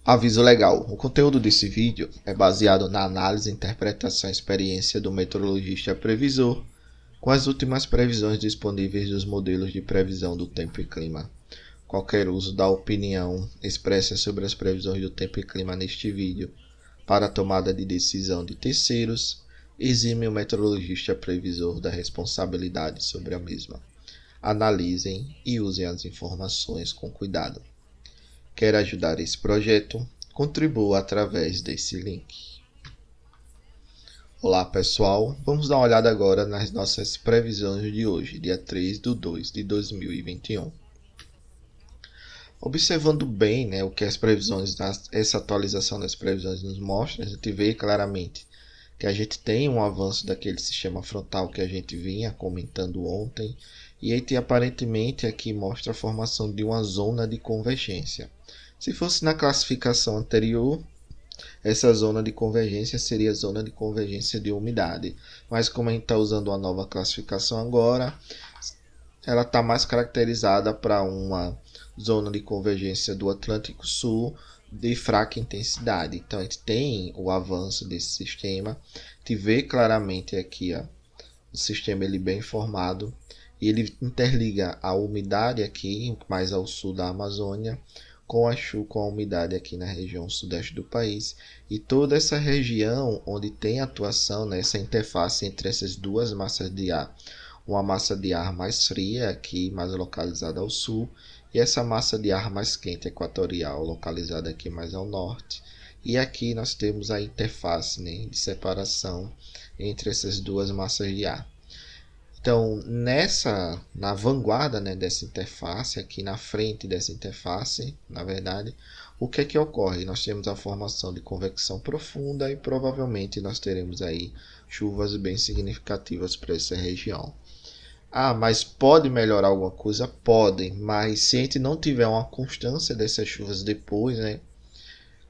Aviso legal: o conteúdo desse vídeo é baseado na análise, interpretação e experiência do meteorologista previsor com as últimas previsões disponíveis dos modelos de previsão do tempo e clima. Qualquer uso da opinião expressa sobre as previsões do tempo e clima neste vídeo para a tomada de decisão de terceiros exime o meteorologista previsor da responsabilidade sobre a mesma. Analisem e usem as informações com cuidado. Quer ajudar esse projeto? Contribua através desse link. Olá pessoal, vamos dar uma olhada agora nas nossas previsões de hoje, dia 3/2/2021. Observando bem, o que as previsões, essa atualização das previsões nos mostra, a gente vê claramente que a gente tem um avanço daquele sistema frontal que a gente vinha comentando ontem, e aí aparentemente aqui mostra a formação de uma zona de convergência. Se fosse na classificação anterior, essa zona de convergência seria a zona de convergência de umidade, mas como a gente está usando uma nova classificação agora, ela está mais caracterizada para uma zona de convergência do Atlântico Sul de fraca intensidade. Então a gente tem o avanço desse sistema, a gente vê claramente aqui o sistema ele bem formado, e ele interliga a umidade aqui mais ao sul da Amazônia com a umidade aqui na região sudeste do país, e toda essa região onde tem atuação nessa interface entre essas duas massas de ar, uma massa de ar mais fria aqui mais localizada ao sul, e essa massa de ar mais quente equatorial localizada aqui mais ao norte. E aqui nós temos a interface de separação entre essas duas massas de ar. Então, na vanguarda dessa interface, aqui na frente dessa interface, na verdade, o que é que ocorre? Nós temos a formação de convecção profunda e provavelmente nós teremos aí chuvas bem significativas para essa região. Mas pode melhorar alguma coisa? Pode, mas se a gente não tiver uma constância dessas chuvas depois,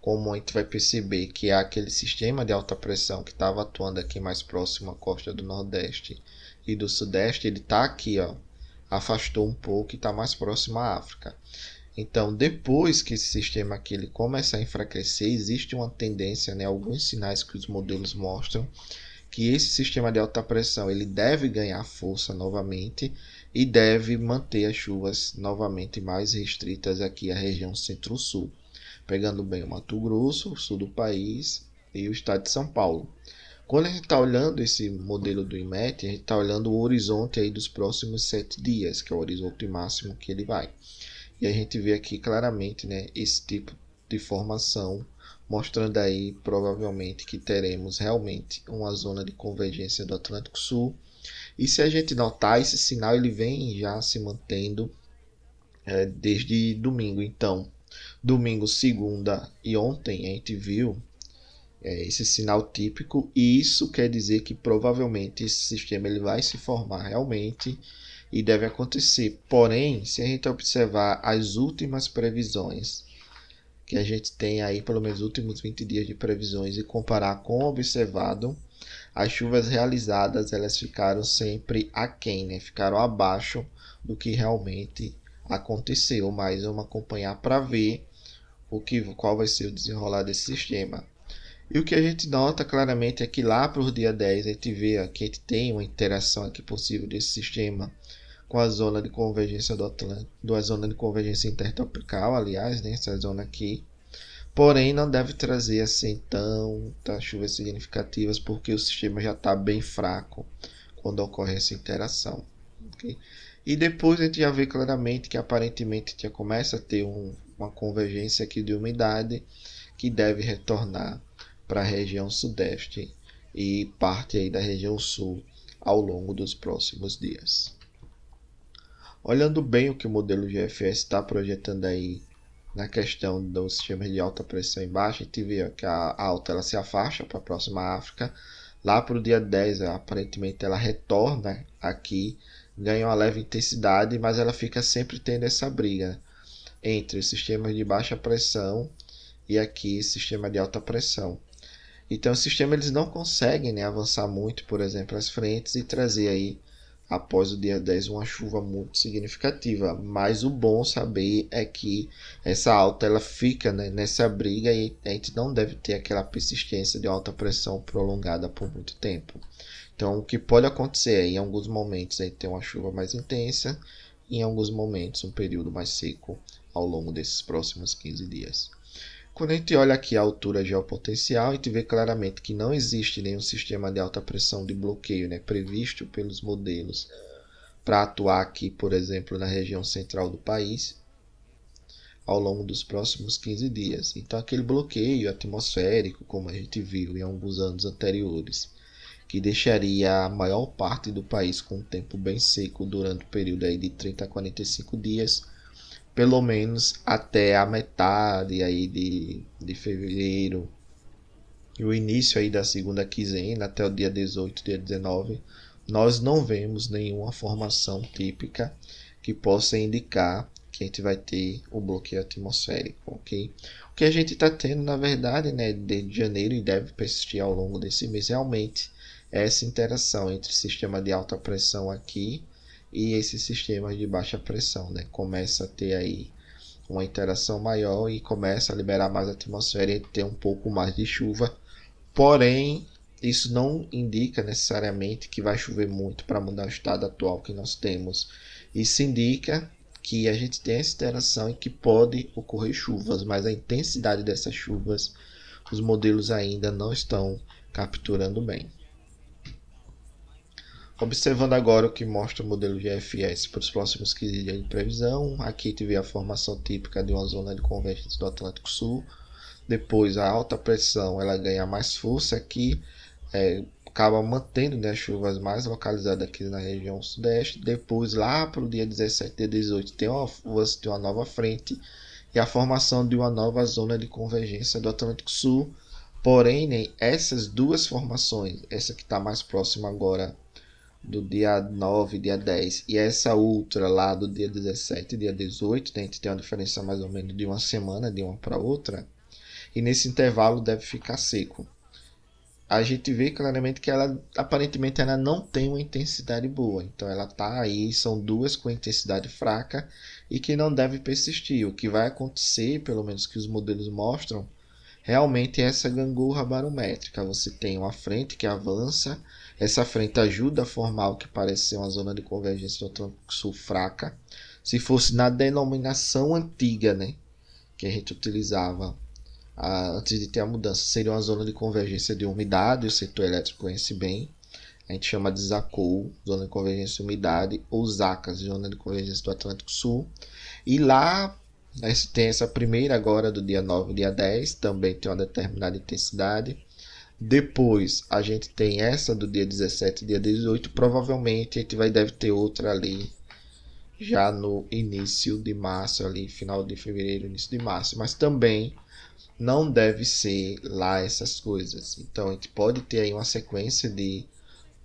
como a gente vai perceber que há aquele sistema de alta pressão que estava atuando aqui mais próximo à costa do Nordeste e do Sudeste, ele está aqui, afastou um pouco e está mais próximo à África. Então, depois que esse sistema aqui ele começar a enfraquecer, existe uma tendência, alguns sinais que os modelos mostram, que esse sistema de alta pressão ele deve ganhar força novamente e deve manter as chuvas novamente mais restritas aqui à região centro-sul, pegando bem o Mato Grosso, o sul do país e o estado de São Paulo. Quando a gente está olhando esse modelo do IMET, a gente está olhando o horizonte aí dos próximos 7 dias, que é o horizonte máximo que ele vai. E a gente vê aqui claramente esse tipo de formação, mostrando aí provavelmente que teremos realmente uma zona de convergência do Atlântico Sul. E se a gente notar, esse sinal ele vem já se mantendo desde domingo. Então, domingo, segunda e ontem a gente viu esse sinal típico, e isso quer dizer que provavelmente esse sistema ele vai se formar realmente e deve acontecer. Porém, se a gente observar as últimas previsões que a gente tem aí, pelo menos os últimos 20 dias de previsões, e comparar com o observado, as chuvas realizadas elas ficaram sempre aquém, ficaram abaixo do que realmente aconteceu. Mas vamos acompanhar para ver qual vai ser o desenrolar desse sistema. E o que a gente nota claramente é que lá para o dia 10 a gente vê que a gente tem uma interação aqui possível desse sistema com a zona de convergência do Atlântico, a zona de convergência intertropical, aliás, essa zona aqui. Porém, não deve trazer assim tantas chuvas significativas, porque o sistema já está bem fraco quando ocorre essa interação. Okay? E depois a gente já vê claramente que aparentemente já começa a ter uma convergência aqui de umidade que deve retornar para a região sudeste e parte aí da região sul ao longo dos próximos dias. Olhando bem o que o modelo GFS está projetando aí na questão dos sistemas de alta pressão e baixa, a gente vê que a alta ela se afasta para a próxima África. Lá para o dia 10, aparentemente ela retorna aqui, ganha uma leve intensidade, mas ela fica sempre tendo essa briga entre os sistemas de baixa pressão e aqui sistema de alta pressão. Então o sistema eles não conseguem avançar muito, por exemplo, as frentes e trazer aí após o dia 10 uma chuva muito significativa. Mas o bom saber é que essa alta ela fica, né, nessa briga e a gente não deve ter aquela persistência de alta pressão prolongada por muito tempo. Então, o que pode acontecer é, em alguns momentos, a gente ter uma chuva mais intensa e em alguns momentos um período mais seco ao longo desses próximos 15 dias. Quando a gente olha aqui a altura geopotencial, a gente vê claramente que não existe nenhum sistema de alta pressão de bloqueio, né, previsto pelos modelos para atuar aqui, por exemplo, na região central do país ao longo dos próximos 15 dias. Então, aquele bloqueio atmosférico, como a gente viu em alguns anos anteriores, que deixaria a maior parte do país com um tempo bem seco durante o período aí de 30 a 45 dias, pelo menos até a metade aí de fevereiro e o início aí da segunda quinzena, até o dia 18, dia 19, nós não vemos nenhuma formação típica que possa indicar que a gente vai ter o bloqueio atmosférico, ok? O que a gente está tendo, na verdade, né, desde janeiro e deve persistir ao longo desse mês, realmente é essa interação entre o sistema de alta pressão aqui e esses sistemas de baixa pressão, né? Começa a ter aí uma interação maior e começa a liberar mais atmosfera e ter um pouco mais de chuva. Porém, isso não indica necessariamente que vai chover muito para mudar o estado atual que nós temos. Isso indica que a gente tem essa interação e que pode ocorrer chuvas, mas a intensidade dessas chuvas, os modelos ainda não estão capturando bem. Observando agora o que mostra o modelo GFS para os próximos 15 dias de previsão, aqui a gente vê a formação típica de uma zona de convergência do Atlântico Sul. Depois a alta pressão ela ganha mais força aqui, acaba mantendo, né, as chuvas mais localizadas aqui na região sudeste. Depois lá para o dia 17 e 18 tem uma nova frente e a formação de uma nova zona de convergência do Atlântico Sul. Porém, né, essas duas formações, essa que está mais próxima agora do dia 9, dia 10 e essa outra lá do dia 17 e dia 18, né, a gente tem uma diferença mais ou menos de uma semana de uma para outra, e nesse intervalo deve ficar seco. A gente vê claramente que ela aparentemente ela não tem uma intensidade boa, então ela tá aí, são duas com intensidade fraca e que não deve persistir. O que vai acontecer, pelo menos que os modelos mostram, realmente é essa gangorra barométrica. Você tem uma frente que avança, essa frente ajuda a formar o que parece ser uma zona de convergência do Atlântico Sul fraca. Se fosse na denominação antiga, né, que a gente utilizava antes de ter a mudança, seria uma zona de convergência de umidade, o setor elétrico conhece bem. A gente chama de ZACOU, zona de convergência de umidade, ou ZACAS, zona de convergência do Atlântico Sul. E lá tem essa primeira agora do dia 9 e dia 10, também tem uma determinada intensidade. Depois a gente tem essa do dia 17 e dia 18, provavelmente a gente deve ter outra ali já no início de março, ali final de fevereiro, início de março, mas também não deve ser lá essas coisas. Então a gente pode ter aí uma sequência de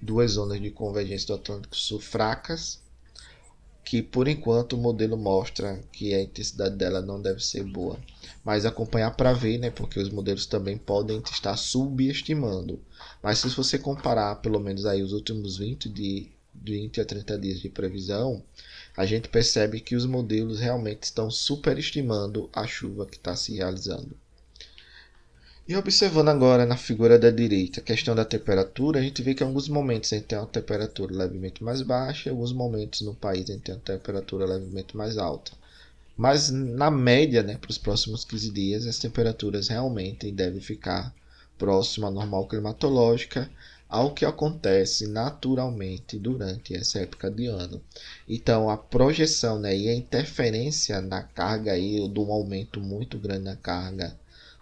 duas zonas de convergência do Atlântico Sul fracas, que por enquanto o modelo mostra que a intensidade dela não deve ser boa. Mas acompanhar para ver, né, porque os modelos também podem estar subestimando. Mas se você comparar pelo menos aí os últimos 20 a 30 dias de previsão, a gente percebe que os modelos realmente estão superestimando a chuva que está se realizando. E observando agora na figura da direita a questão da temperatura, a gente vê que em alguns momentos a gente tem uma temperatura levemente mais baixa, em alguns momentos no país a gente tem uma temperatura levemente mais alta. Mas na média, né, para os próximos 15 dias, as temperaturas realmente devem ficar próximas à normal climatológica, ao que acontece naturalmente durante essa época de ano. Então a projeção, né, e a interferência na carga aí, de um aumento muito grande na carga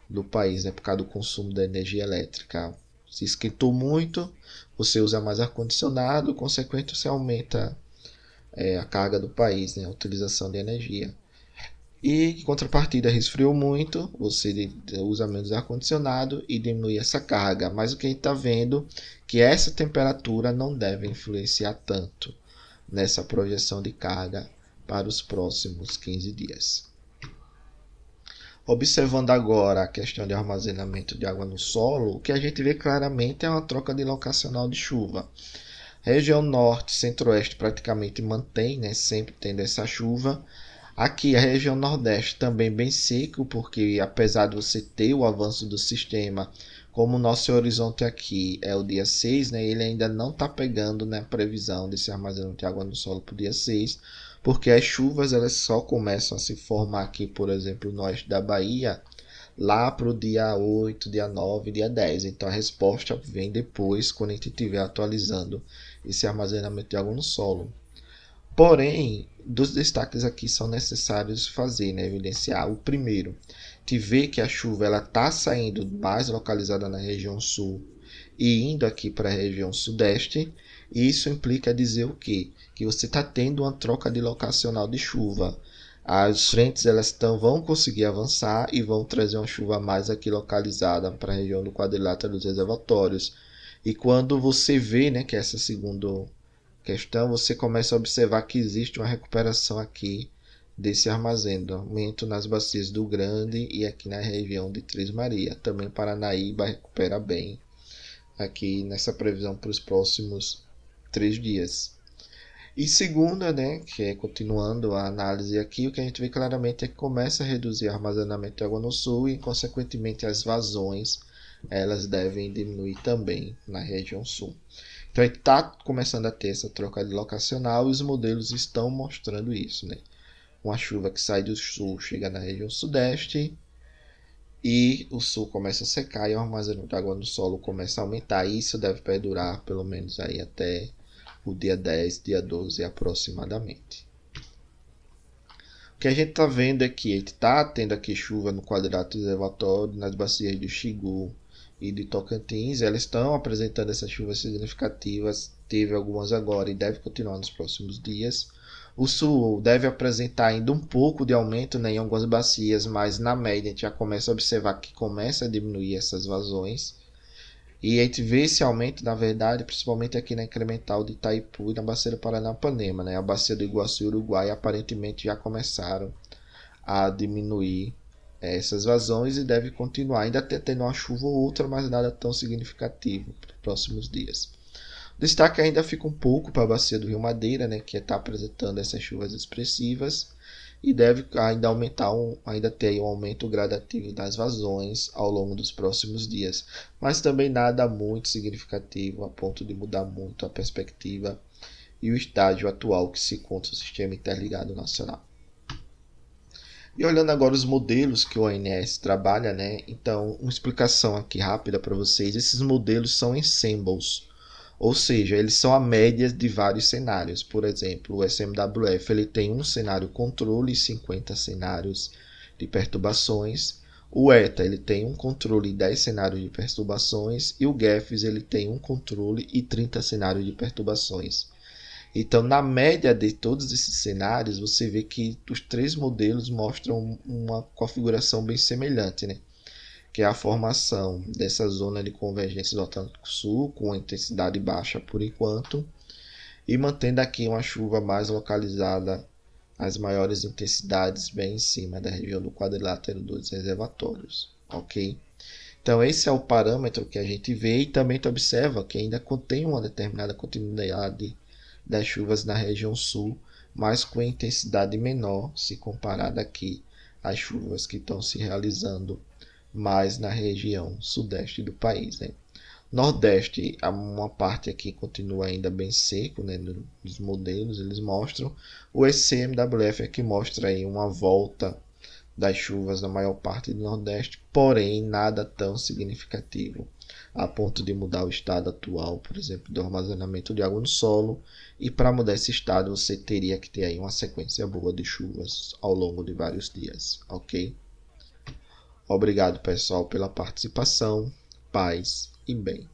do país, né, por causa do consumo da energia elétrica. Se esquentou muito, você usa mais ar-condicionado, consequentemente você aumenta a carga do país, né, a utilização de energia. E em contrapartida, resfriou muito, você usa menos ar-condicionado e diminui essa carga. Mas o que a gente está vendo é que essa temperatura não deve influenciar tanto nessa projeção de carga para os próximos 15 dias. Observando agora a questão de armazenamento de água no solo, o que a gente vê claramente é uma troca de locacional de chuva. Região norte, centro-oeste praticamente mantém, né, sempre tendo essa chuva. Aqui a região nordeste também bem seco, porque apesar de você ter o avanço do sistema, como o nosso horizonte aqui é o dia 6, né, ele ainda não está pegando na previsão desse armazenamento de água no solo para o dia 6, porque as chuvas elas só começam a se formar aqui, por exemplo, no oeste da Bahia, lá para o dia 8, dia 9, dia 10. Então a resposta vem depois, quando a gente estiver atualizando esse armazenamento de água no solo. Porém, dos destaques aqui são necessários fazer, né, evidenciar. O primeiro, te vê que a chuva ela está saindo mais localizada na região sul e indo aqui para a região sudeste. E isso implica dizer o quê? Que você está tendo uma troca de locacional de chuva. As frentes elas vão conseguir avançar e vão trazer uma chuva mais aqui localizada para a região do quadrilátero dos reservatórios. E quando você vê, né, que essa segunda questão, você começa a observar que existe uma recuperação aqui desse armazenamento nas bacias do Grande e aqui na região de Três Marias. Também Paranaíba recupera bem aqui nessa previsão para os próximos 3 dias. E segunda, né, que é continuando a análise aqui, o que a gente vê claramente é que começa a reduzir o armazenamento de água no sul e, consequentemente, as vazões elas devem diminuir também na região sul. Então, está começando a ter essa troca de locacional e os modelos estão mostrando isso, né? Uma chuva que sai do sul chega na região sudeste e o sul começa a secar e o armazenamento de água no solo começa a aumentar. Isso deve perdurar pelo menos aí até o dia 10, dia 12 aproximadamente. O que a gente está vendo aqui, a gente está tendo aqui chuva no quadrilátero reservatório, nas bacias do Xingu e de Tocantins, elas estão apresentando essas chuvas significativas, teve algumas agora e deve continuar nos próximos dias. O sul deve apresentar ainda um pouco de aumento, né, em algumas bacias, mas na média a gente já começa a observar que começa a diminuir essas vazões. E a gente vê esse aumento, na verdade, principalmente aqui na incremental de Itaipu e na bacia do Paranapanema, né? A bacia do Iguaçu e Uruguai aparentemente já começaram a diminuir essas vazões e deve continuar, ainda tendo uma chuva ou outra, mas nada tão significativo para os próximos dias. O destaque ainda fica um pouco para a bacia do Rio Madeira, né, que está apresentando essas chuvas expressivas e deve ainda aumentar, ainda ter um aumento gradativo das vazões ao longo dos próximos dias, mas também nada muito significativo a ponto de mudar muito a perspectiva e o estágio atual que se encontra o Sistema Interligado Nacional. E olhando agora os modelos que o ONS trabalha, né? Então, uma explicação aqui rápida para vocês. Esses modelos são ensembles, ou seja, eles são a média de vários cenários. Por exemplo, o SMWF ele tem um cenário controle e 50 cenários de perturbações. O ETA ele tem um controle e 10 cenários de perturbações. E o GEFS ele tem um controle e 30 cenários de perturbações. Então, na média de todos esses cenários, você vê que os 3 modelos mostram uma configuração bem semelhante, né? Que é a formação dessa zona de convergência do Atlântico Sul, com intensidade baixa por enquanto, e mantendo aqui uma chuva mais localizada, as maiores intensidades bem em cima da região do quadrilátero dos reservatórios, ok? Então esse é o parâmetro que a gente vê e também tu observa que ainda contém uma determinada continuidade das chuvas na região sul, mas com intensidade menor se comparada aqui às chuvas que estão se realizando mais na região sudeste do país, né? Nordeste, uma parte aqui continua ainda bem seco, né? Nos modelos eles mostram. O ECMWF aqui mostra aí uma volta das chuvas na maior parte do Nordeste, porém nada tão significativo a ponto de mudar o estado atual, por exemplo, do armazenamento de água no solo. E para mudar esse estado, você teria que ter aí uma sequência boa de chuvas ao longo de vários dias, ok? Obrigado, pessoal, pela participação. Paz e bem.